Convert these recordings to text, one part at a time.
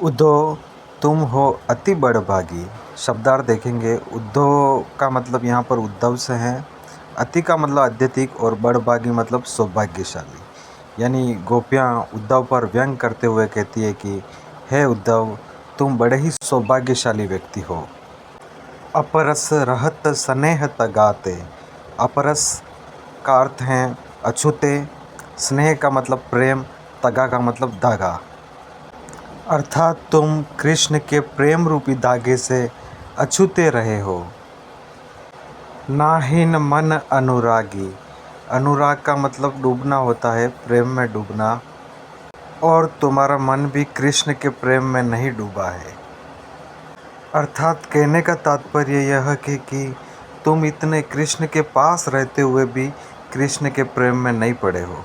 उद्धव तुम हो अति बड़भागी। शब्दार्थ देखेंगे। उद्धव का मतलब यहाँ पर उद्धव से है। अति का मतलब अत्यधिक और बड़भागी मतलब सौभाग्यशाली। यानी गोपियाँ उद्धव पर व्यंग करते हुए कहती है कि हे उद्धव, तुम बड़े ही सौभाग्यशाली व्यक्ति हो। अपरस रहत स्नेह तगाते। अपरस का अर्थ है अछूते, स्नेह का मतलब प्रेम, तगा का मतलब धागा। अर्थात तुम कृष्ण के प्रेम रूपी धागे से अछूते रहे हो। नाहीन मन अनुरागी। अनुराग का मतलब डूबना होता है, प्रेम में डूबना। और तुम्हारा मन भी कृष्ण के प्रेम में नहीं डूबा है। अर्थात कहने का तात्पर्य यह है कि तुम इतने कृष्ण के पास रहते हुए भी कृष्ण के प्रेम में नहीं पड़े हो।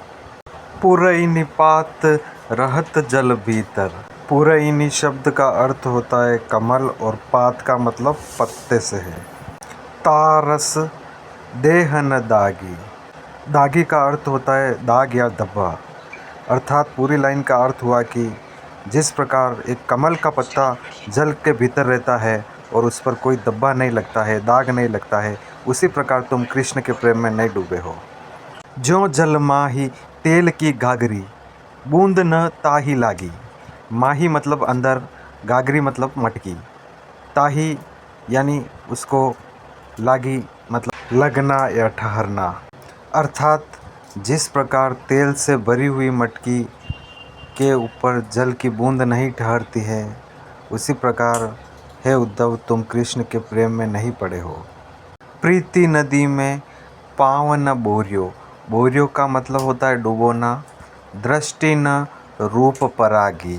पुरई निपात रहत जल भीतर। पुरईनी शब्द का अर्थ होता है कमल और पात का मतलब पत्ते से है। तारस देह न दागी। दागी का अर्थ होता है दाग या धब्बा। अर्थात पूरी लाइन का अर्थ हुआ कि जिस प्रकार एक कमल का पत्ता जल के भीतर रहता है और उस पर कोई धब्बा नहीं लगता है, दाग नहीं लगता है, उसी प्रकार तुम कृष्ण के प्रेम में नहीं डूबे हो। ज्यों जल माही तेल की घाघरी, बूंद न ताही लागी। माही मतलब अंदर, घाघरी मतलब मटकी, ताही यानी उसको, लागी मतलब लगना या ठहरना। अर्थात जिस प्रकार तेल से भरी हुई मटकी के ऊपर जल की बूंद नहीं ठहरती है, उसी प्रकार हे उद्धव तुम कृष्ण के प्रेम में नहीं पड़े हो। प्रीति नदी में पाँव न बोरियो। बोरियो का मतलब होता है डुबोना। दृष्टि न रूप परागी।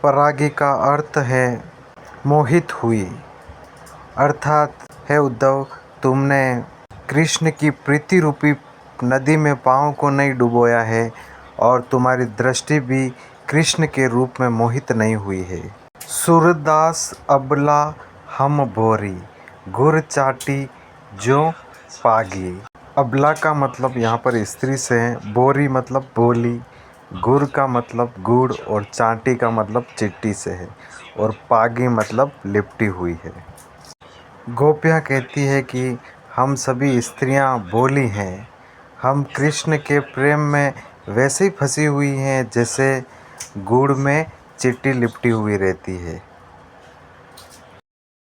परागी का अर्थ है मोहित हुई। अर्थात हे उद्धव, तुमने कृष्ण की प्रीति रूपी नदी में पाँव को नहीं डुबोया है और तुम्हारी दृष्टि भी कृष्ण के रूप में मोहित नहीं हुई है। सूरदास अबला हम भोरी, घुर चाटी जो पागी। अबला का मतलब यहाँ पर स्त्री से है, बोरी मतलब बोली, गुड़ का मतलब गुड़ और चांटी का मतलब चिट्टी से है और पागी मतलब लिपटी हुई है। गोपियाँ कहती है कि हम सभी स्त्रियाँ भोली हैं। हम कृष्ण के प्रेम में वैसे ही फंसी हुई हैं जैसे गुड़ में चिट्टी लिपटी हुई रहती है।